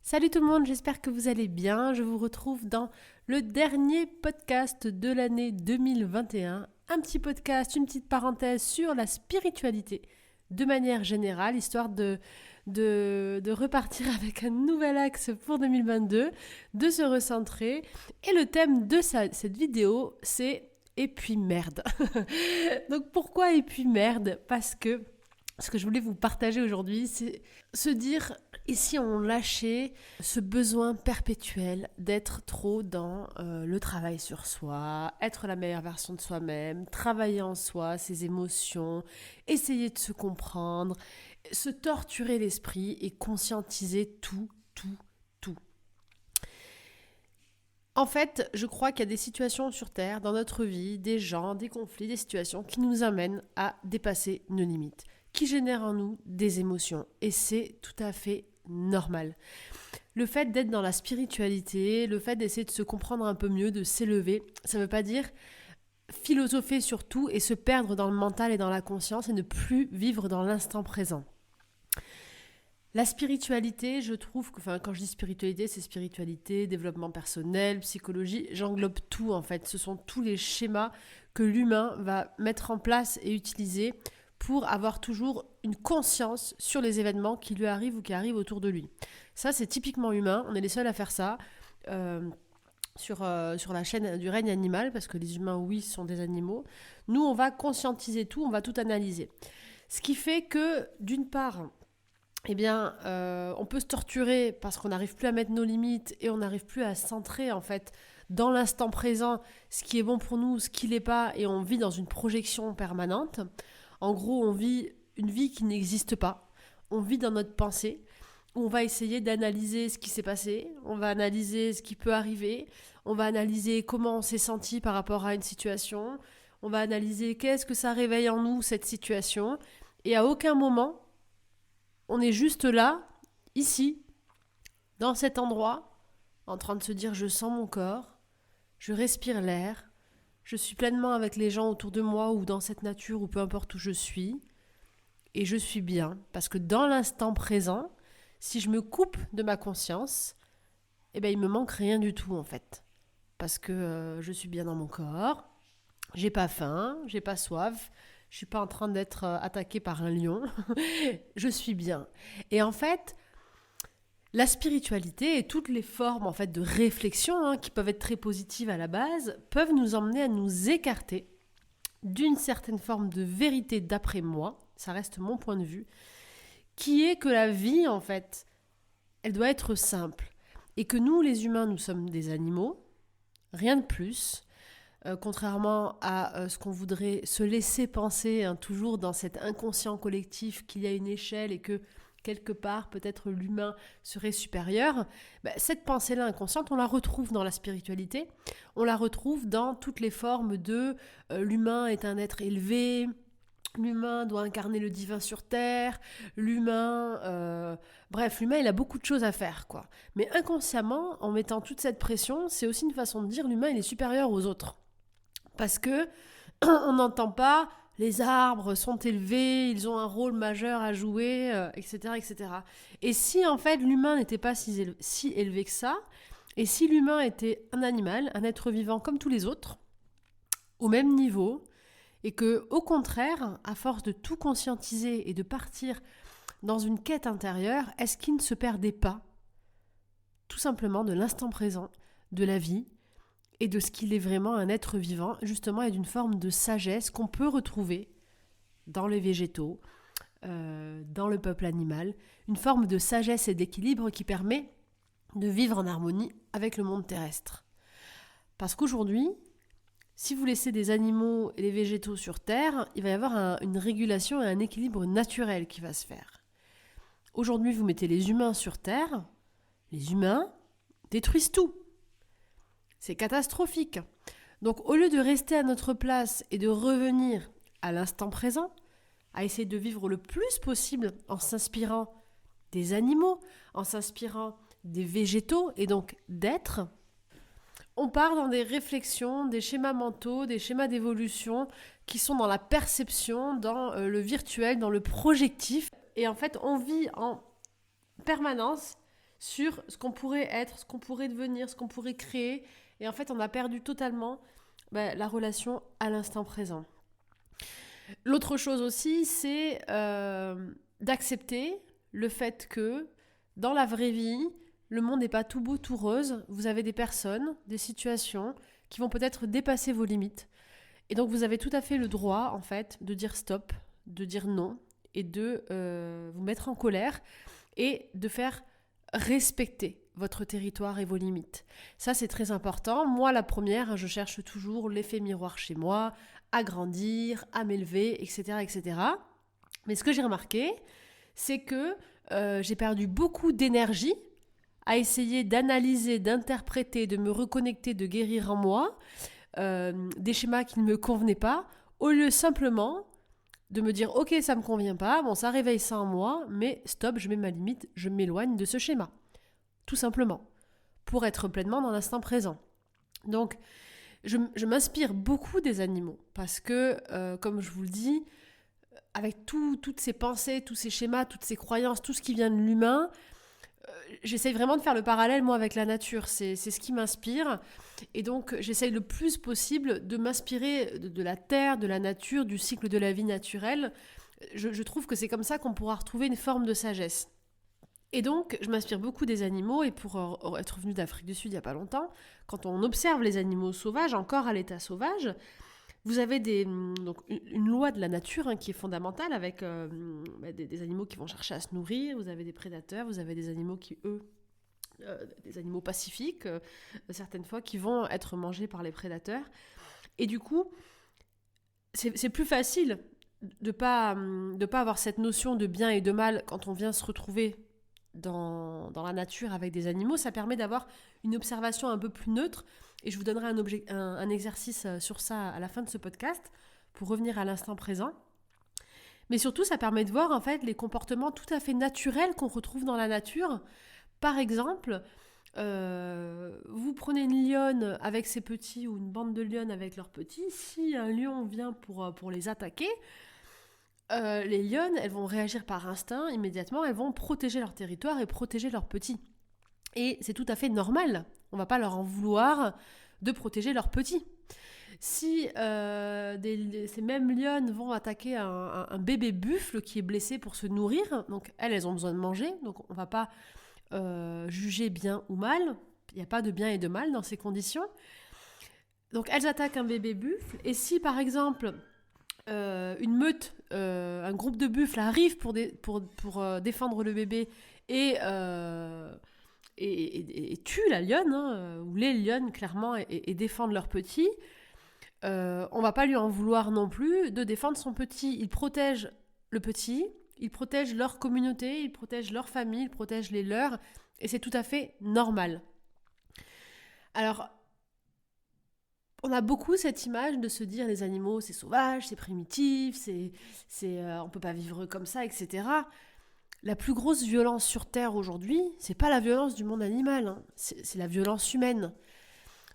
Salut tout le monde, j'espère que vous allez bien. Je vous retrouve dans le dernier podcast de l'année 2021. Un petit podcast, une petite parenthèse sur la spiritualité de manière générale, histoire de repartir avec un nouvel axe pour 2022, de se recentrer. Et le thème de cette vidéo, c'est « Et puis merde ». Donc pourquoi « Et puis merde » Parce que ce que je voulais vous partager aujourd'hui, c'est se dire, et si on lâchait ce besoin perpétuel d'être trop dans le travail sur soi, être la meilleure version de soi-même, travailler en soi, ses émotions, essayer de se comprendre, se torturer l'esprit et conscientiser tout. En fait, je crois qu'il y a des situations sur Terre, dans notre vie, des gens, des conflits, des situations qui nous amènent à dépasser nos limites, qui génèrent en nous des émotions. Et c'est tout à fait normal. Le fait d'être dans la spiritualité, le fait d'essayer de se comprendre un peu mieux, de s'élever, ça ne veut pas dire philosopher sur tout et se perdre dans le mental et dans la conscience et ne plus vivre dans l'instant présent. La spiritualité, je trouve que, quand je dis spiritualité, c'est spiritualité, développement personnel, psychologie, j'englobe tout en fait. Ce sont tous les schémas que l'humain va mettre en place et utiliser pour avoir toujours une conscience sur les événements qui lui arrivent ou qui arrivent autour de lui. Ça, c'est typiquement humain, on est les seuls à faire ça. Sur la chaîne du règne animal, parce que les humains, oui, sont des animaux. Nous, on va conscientiser tout, on va tout analyser. Ce qui fait que, d'une part, on peut se torturer parce qu'on n'arrive plus à mettre nos limites et on n'arrive plus à se centrer en fait dans l'instant présent, ce qui est bon pour nous, ce qui l'est pas, et on vit dans une projection permanente. En gros, on vit une vie qui n'existe pas. On vit dans notre pensée, où on va essayer d'analyser ce qui s'est passé, on va analyser ce qui peut arriver, on va analyser comment on s'est senti par rapport à une situation, on va analyser qu'est-ce que ça réveille en nous, cette situation, et à aucun moment, on est juste là, ici, dans cet endroit, en train de se dire je sens mon corps, je respire l'air, je suis pleinement avec les gens autour de moi ou dans cette nature ou peu importe où je suis, et je suis bien. Parce que dans l'instant présent, si je me coupe de ma conscience, il me manque rien du tout en fait. Parce que je suis bien dans mon corps, j'ai pas faim, j'ai pas soif, je suis pas en train d'être attaquée par un lion, je suis bien. Et en fait, la spiritualité et toutes les formes en fait de réflexion qui peuvent être très positives à la base peuvent nous emmener à nous écarter d'une certaine forme de vérité d'après moi, ça reste mon point de vue, qui est que la vie en fait, elle doit être simple et que nous les humains, nous sommes des animaux, rien de plus. Contrairement à ce qu'on voudrait se laisser penser, toujours dans cet inconscient collectif qu'il y a une échelle et que quelque part peut-être l'humain serait supérieur, cette pensée-là inconsciente, on la retrouve dans la spiritualité, on la retrouve dans toutes les formes de l'humain est un être élevé, l'humain doit incarner le divin sur terre, l'humain il a beaucoup de choses à faire, quoi. Mais inconsciemment, en mettant toute cette pression, c'est aussi une façon de dire l'humain il est supérieur aux autres. Parce que on n'entend pas les arbres sont élevés, ils ont un rôle majeur à jouer, etc., etc. Et si en fait l'humain n'était pas si élevé que ça, et si l'humain était un animal, un être vivant comme tous les autres, au même niveau, et que au contraire, à force de tout conscientiser et de partir dans une quête intérieure, est-ce qu'il ne se perdait pas tout simplement de l'instant présent, de la vie, et de ce qu'il est vraiment un être vivant, justement, et d'une forme de sagesse qu'on peut retrouver dans les végétaux, dans le peuple animal, une forme de sagesse et d'équilibre qui permet de vivre en harmonie avec le monde terrestre. Parce qu'aujourd'hui, si vous laissez des animaux et des végétaux sur Terre, il va y avoir une régulation et un équilibre naturel qui va se faire. Aujourd'hui, vous mettez les humains sur Terre, les humains détruisent tout. C'est catastrophique. Donc au lieu de rester à notre place et de revenir à l'instant présent, à essayer de vivre le plus possible en s'inspirant des animaux, en s'inspirant des végétaux et donc d'être, on part dans des réflexions, des schémas mentaux, des schémas d'évolution qui sont dans la perception, dans le virtuel, dans le projectif. Et en fait, on vit en permanence sur ce qu'on pourrait être, ce qu'on pourrait devenir, ce qu'on pourrait créer. Et en fait, on a perdu totalement la relation à l'instant présent. L'autre chose aussi, c'est d'accepter le fait que dans la vraie vie, le monde n'est pas tout beau, tout rose. Vous avez des personnes, des situations qui vont peut-être dépasser vos limites. Et donc, vous avez tout à fait le droit, en fait, de dire stop, de dire non, et de vous mettre en colère et de faire respecter votre territoire et vos limites. Ça, c'est très important. Moi, la première, je cherche toujours l'effet miroir chez moi, à grandir, à m'élever, etc., etc. Mais ce que j'ai remarqué, c'est que j'ai perdu beaucoup d'énergie à essayer d'analyser, d'interpréter, de me reconnecter, de guérir en moi des schémas qui ne me convenaient pas, au lieu simplement de me dire « Ok, ça ne me convient pas, bon, ça réveille ça en moi, mais stop, je mets ma limite, je m'éloigne de ce schéma. » Tout simplement, pour être pleinement dans l'instant présent. Donc, je m'inspire beaucoup des animaux, parce que, comme je vous le dis, avec toutes ces pensées, tous ces schémas, toutes ces croyances, tout ce qui vient de l'humain, j'essaye vraiment de faire le parallèle, moi, avec la nature. C'est ce qui m'inspire. Et donc, j'essaye le plus possible de m'inspirer de la terre, de la nature, du cycle de la vie naturelle. Je trouve que c'est comme ça qu'on pourra retrouver une forme de sagesse. Et donc, je m'inspire beaucoup des animaux. Et pour être revenue d'Afrique du Sud il n'y a pas longtemps, quand on observe les animaux sauvages, encore à l'état sauvage, vous avez donc une loi de la nature qui est fondamentale avec des animaux qui vont chercher à se nourrir, vous avez des prédateurs, vous avez des animaux qui, des animaux pacifiques, certaines fois, qui vont être mangés par les prédateurs. Et du coup, c'est plus facile de pas avoir cette notion de bien et de mal quand on vient se retrouver dans la nature avec des animaux. Ça permet d'avoir une observation un peu plus neutre. Et je vous donnerai un exercice sur ça à la fin de ce podcast pour revenir à l'instant présent. Mais surtout, ça permet de voir en fait les comportements tout à fait naturels qu'on retrouve dans la nature. Par exemple, vous prenez une lionne avec ses petits ou une bande de lionnes avec leurs petits. Si un lion vient pour les attaquer, les lionnes, elles vont réagir par instinct immédiatement. Elles vont protéger leur territoire et protéger leurs petits. Et c'est tout à fait normal. On ne va pas leur en vouloir de protéger leurs petits. Si ces mêmes lionnes vont attaquer un bébé buffle qui est blessé pour se nourrir, donc elles ont besoin de manger, donc on ne va pas juger bien ou mal. Il n'y a pas de bien et de mal dans ces conditions. Donc elles attaquent un bébé buffle, et si par exemple une meute, un groupe de buffles arrive pour défendre le bébé et tue la lionne, ou les lionnes clairement, et défendent leur petit, on va pas lui en vouloir non plus de défendre son petit. Ils protègent le petit, ils protègent leur communauté, ils protègent leur famille, ils protègent les leurs, et c'est tout à fait normal. Alors, on a beaucoup cette image de se dire les animaux c'est sauvage, c'est primitif, on peut pas vivre comme ça, etc. La plus grosse violence sur Terre aujourd'hui, c'est pas la violence du monde animal, c'est la violence humaine.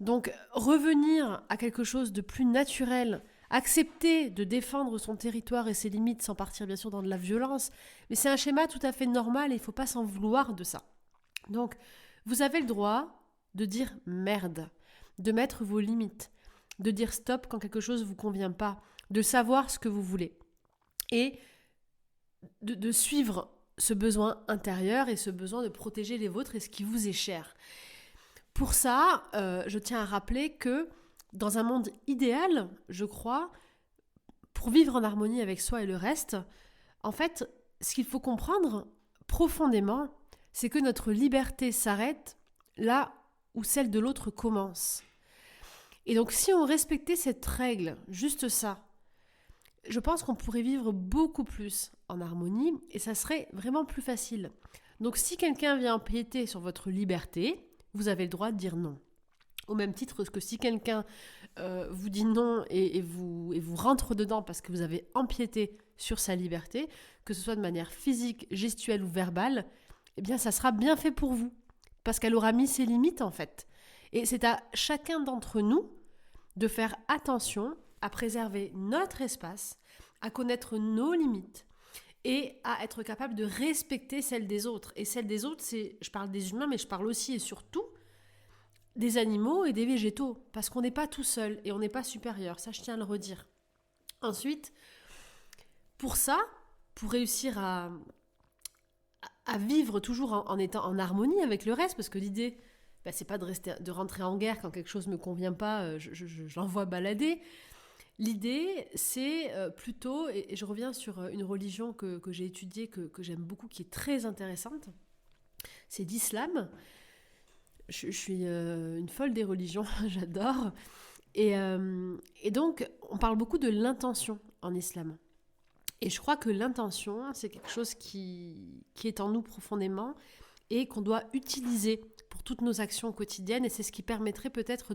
Donc revenir à quelque chose de plus naturel, accepter de défendre son territoire et ses limites sans partir bien sûr dans de la violence, mais c'est un schéma tout à fait normal et il ne faut pas s'en vouloir de ça. Donc vous avez le droit de dire merde, de mettre vos limites, de dire stop quand quelque chose ne vous convient pas, de savoir ce que vous voulez et de suivre ce besoin intérieur et ce besoin de protéger les vôtres et ce qui vous est cher. Pour ça, je tiens à rappeler que dans un monde idéal, je crois, pour vivre en harmonie avec soi et le reste, en fait, ce qu'il faut comprendre profondément, c'est que notre liberté s'arrête là où celle de l'autre commence. Et donc, si on respectait cette règle, juste ça, je pense qu'on pourrait vivre beaucoup plus en harmonie et ça serait vraiment plus facile. Donc, si quelqu'un vient empiéter sur votre liberté, vous avez le droit de dire non. Au même titre que si quelqu'un vous dit non et vous rentre dedans parce que vous avez empiété sur sa liberté, que ce soit de manière physique, gestuelle ou verbale, eh bien ça sera bien fait pour vous. Parce qu'elle aura mis ses limites en fait. Et c'est à chacun d'entre nous de faire attention à préserver notre espace, à connaître nos limites et à être capable de respecter celle des autres. Et celle des autres, je parle des humains, mais je parle aussi et surtout des animaux et des végétaux, parce qu'on n'est pas tout seul et on n'est pas supérieur, ça je tiens à le redire. Ensuite, pour ça, pour réussir à vivre toujours en étant en harmonie avec le reste, parce que l'idée, c'est pas de rentrer en guerre quand quelque chose ne me convient pas, je l'envoie balader. L'idée, c'est plutôt, et je reviens sur une religion que j'ai étudiée, que j'aime beaucoup, qui est très intéressante, c'est l'islam. Je suis une folle des religions, j'adore. Et donc, on parle beaucoup de l'intention en islam. Et je crois que l'intention, c'est quelque chose qui est en nous profondément et qu'on doit utiliser pour toutes nos actions quotidiennes. Et c'est ce qui permettrait peut-être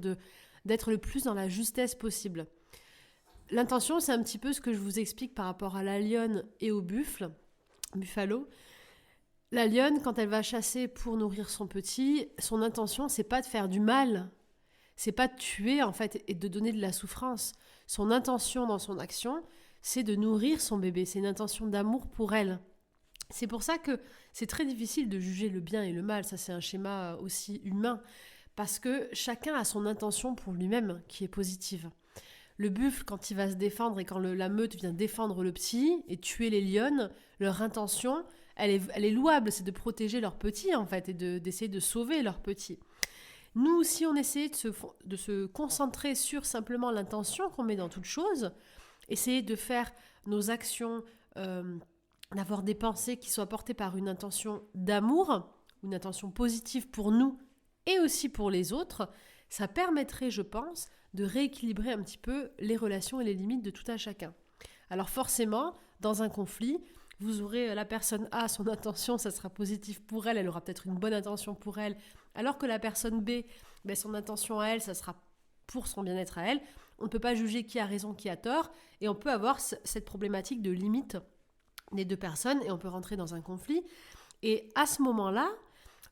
d'être le plus dans la justesse possible. L'intention, c'est un petit peu ce que je vous explique par rapport à la lionne et au buffalo. La lionne, quand elle va chasser pour nourrir son petit, son intention, c'est pas de faire du mal. C'est pas de tuer, en fait, et de donner de la souffrance. Son intention dans son action, c'est de nourrir son bébé. C'est une intention d'amour pour elle. C'est pour ça que c'est très difficile de juger le bien et le mal. Ça, c'est un schéma aussi humain. Parce que chacun a son intention pour lui-même qui est positive. Le buffle, quand il va se défendre et quand la meute vient défendre le petit et tuer les lionnes, leur intention, elle est louable, c'est de protéger leur petit en fait et d'essayer de sauver leur petit. Nous, si on essayait de se concentrer sur simplement l'intention qu'on met dans toute chose, essayer de faire nos actions, d'avoir des pensées qui soient portées par une intention d'amour, une intention positive pour nous et aussi pour les autres, ça permettrait, je pense, de rééquilibrer un petit peu les relations et les limites de tout à chacun. Alors forcément, dans un conflit, vous aurez la personne A, son intention, ça sera positif pour elle, elle aura peut-être une bonne intention pour elle, alors que la personne B, son intention à elle, ça sera pour son bien-être à elle. On ne peut pas juger qui a raison, qui a tort, et on peut avoir cette problématique de limite des deux personnes, et on peut rentrer dans un conflit. Et à ce moment-là,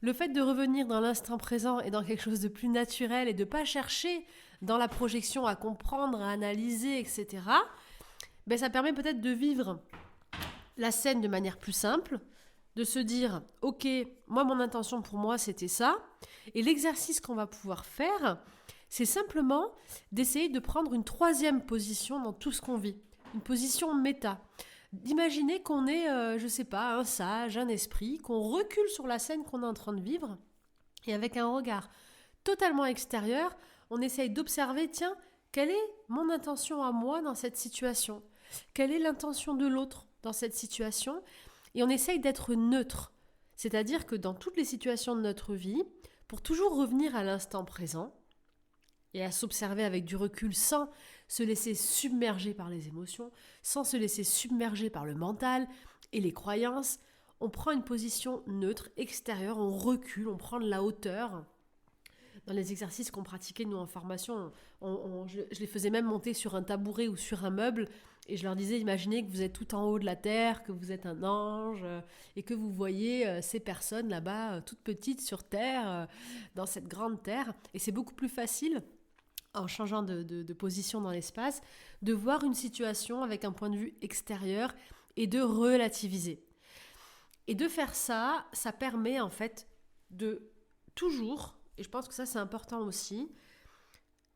le fait de revenir dans l'instant présent et dans quelque chose de plus naturel et de ne pas chercher dans la projection à comprendre, à analyser, etc., ça permet peut-être de vivre la scène de manière plus simple, de se dire « Ok, moi, mon intention pour moi, c'était ça. » Et l'exercice qu'on va pouvoir faire, c'est simplement d'essayer de prendre une troisième position dans tout ce qu'on vit, une position méta. D'imaginer qu'on est, un sage, un esprit, qu'on recule sur la scène qu'on est en train de vivre et avec un regard totalement extérieur, on essaye d'observer, tiens, quelle est mon intention à moi dans cette situation ? Quelle est l'intention de l'autre dans cette situation ? Et on essaye d'être neutre, c'est-à-dire que dans toutes les situations de notre vie, pour toujours revenir à l'instant présent et à s'observer avec du recul sans se laisser submerger par les émotions, sans se laisser submerger par le mental et les croyances, on prend une position neutre, extérieure, on recule, on prend de la hauteur. Dans les exercices qu'on pratiquait, nous, en formation, je les faisais même monter sur un tabouret ou sur un meuble et je leur disais, imaginez que vous êtes tout en haut de la terre, que vous êtes un ange et que vous voyez ces personnes là-bas, toutes petites sur terre, dans cette grande terre. Et c'est beaucoup plus facile, en changeant de position dans l'espace, de voir une situation avec un point de vue extérieur et de relativiser. Et de faire ça, ça permet en fait de toujours, et je pense que ça c'est important aussi,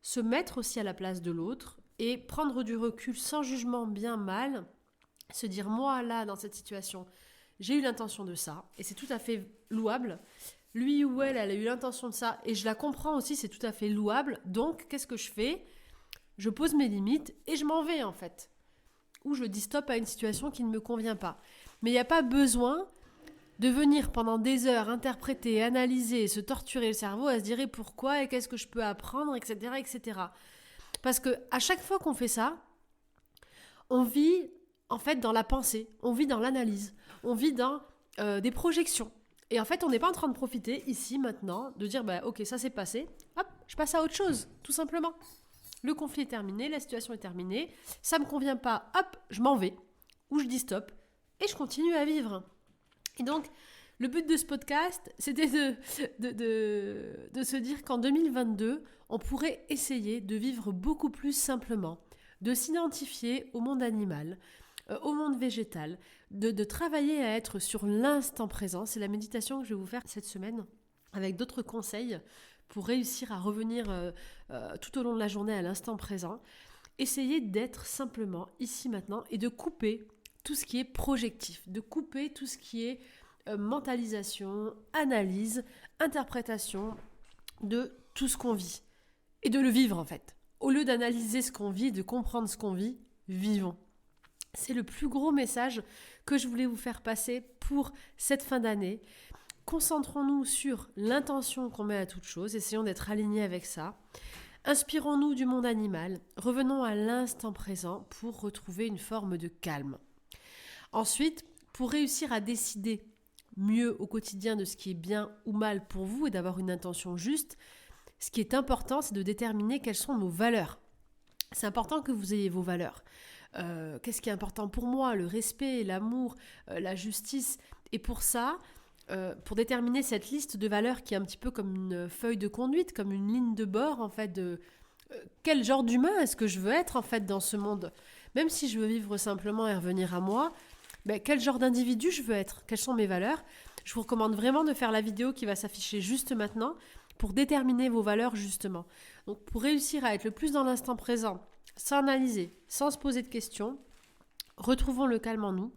se mettre aussi à la place de l'autre et prendre du recul sans jugement bien mal, se dire moi là dans cette situation, j'ai eu l'intention de ça et c'est tout à fait louable. Lui ou elle a eu l'intention de ça et je la comprends aussi, c'est tout à fait louable. Donc qu'est-ce que je fais ? Je pose mes limites et je m'en vais en fait. Ou je dis stop à une situation qui ne me convient pas. Mais il n'y a pas besoin de venir pendant des heures interpréter, analyser, se torturer le cerveau à se dire pourquoi et qu'est-ce que je peux apprendre, etc., etc. Parce que à chaque fois qu'on fait ça, on vit en fait dans la pensée, on vit dans l'analyse, on vit dans des projections. Et en fait, on n'est pas en train de profiter ici, maintenant, de dire ok, ça s'est passé, hop, je passe à autre chose, tout simplement. Le conflit est terminé, la situation est terminée, ça ne me convient pas, hop, je m'en vais, ou je dis stop, et je continue à vivre. Et donc, le but de ce podcast, c'était de se dire qu'en 2022, on pourrait essayer de vivre beaucoup plus simplement, de s'identifier au monde animal, au monde végétal, de travailler à être sur l'instant présent. C'est la méditation que je vais vous faire cette semaine avec d'autres conseils pour réussir à revenir tout au long de la journée à l'instant présent. Essayez d'être simplement ici maintenant et de couper tout ce qui est projectif, de couper tout ce qui est mentalisation, analyse, interprétation de tout ce qu'on vit et de le vivre en fait. Au lieu d'analyser ce qu'on vit, de comprendre ce qu'on vit, vivons. C'est le plus gros message que je voulais vous faire passer pour cette fin d'année. Concentrons-nous sur l'intention qu'on met à toute chose, essayons d'être alignés avec ça. Inspirons-nous du monde animal, revenons à l'instant présent pour retrouver une forme de calme. Ensuite, pour réussir à décider mieux au quotidien de ce qui est bien ou mal pour vous et d'avoir une intention juste, ce qui est important, c'est de déterminer quelles sont nos valeurs. C'est important que vous ayez vos valeurs. Qu'est-ce qui est important pour moi ? Le respect, l'amour, la justice. Et pour ça, pour déterminer cette liste de valeurs qui est un petit peu comme une feuille de conduite, comme une ligne de bord en fait de quel genre d'humain est-ce que je veux être en fait dans ce monde ? Même si je veux vivre simplement et revenir à moi, quel genre d'individu je veux être ? Quelles sont mes valeurs ? Je vous recommande vraiment de faire la vidéo qui va s'afficher juste maintenant pour déterminer vos valeurs justement. Donc pour réussir à être le plus dans l'instant présent, sans analyser, sans se poser de questions, retrouvons le calme en nous,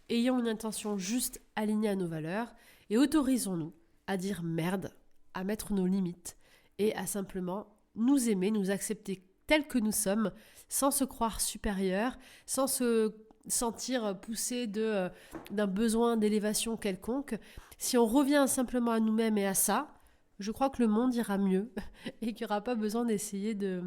ayons une intention juste alignée à nos valeurs et autorisons-nous à dire merde, à mettre nos limites et à simplement nous aimer, nous accepter tels que nous sommes, sans se croire supérieurs, sans se sentir poussé d'un besoin d'élévation quelconque. Si on revient simplement à nous-mêmes et à ça, je crois que le monde ira mieux et qu'il n'y aura pas besoin d'essayer de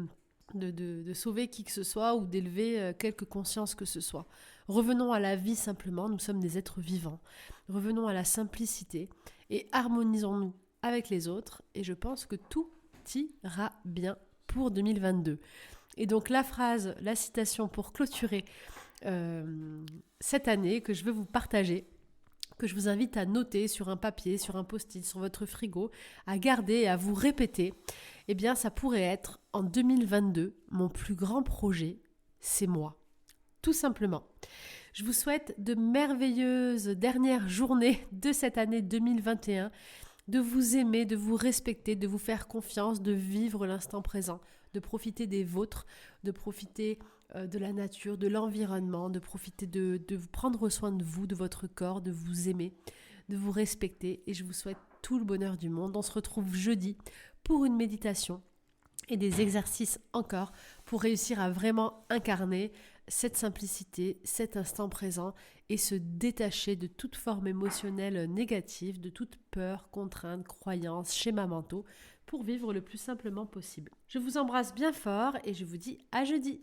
sauver qui que ce soit ou d'élever quelque conscience que ce soit. Revenons à la vie simplement, nous sommes des êtres vivants. Revenons à la simplicité et harmonisons-nous avec les autres et je pense que tout ira bien pour 2022. Et donc la phrase, la citation pour clôturer cette année que je veux vous partager, que je vous invite à noter sur un papier, sur un post-it, sur votre frigo, à garder et à vous répéter, eh bien ça pourrait être en 2022, mon plus grand projet, c'est moi. Tout simplement. Je vous souhaite de merveilleuses dernières journées de cette année 2021, de vous aimer, de vous respecter, de vous faire confiance, de vivre l'instant présent, de profiter des vôtres, de profiter de la nature, de l'environnement, de profiter de vous prendre soin de vous, de votre corps, de vous aimer, de vous respecter et je vous souhaite tout le bonheur du monde. On se retrouve jeudi pour une méditation et des exercices encore pour réussir à vraiment incarner cette simplicité, cet instant présent et se détacher de toute forme émotionnelle négative, de toute peur, contrainte, croyance, schémas mentaux pour vivre le plus simplement possible. Je vous embrasse bien fort et je vous dis à jeudi.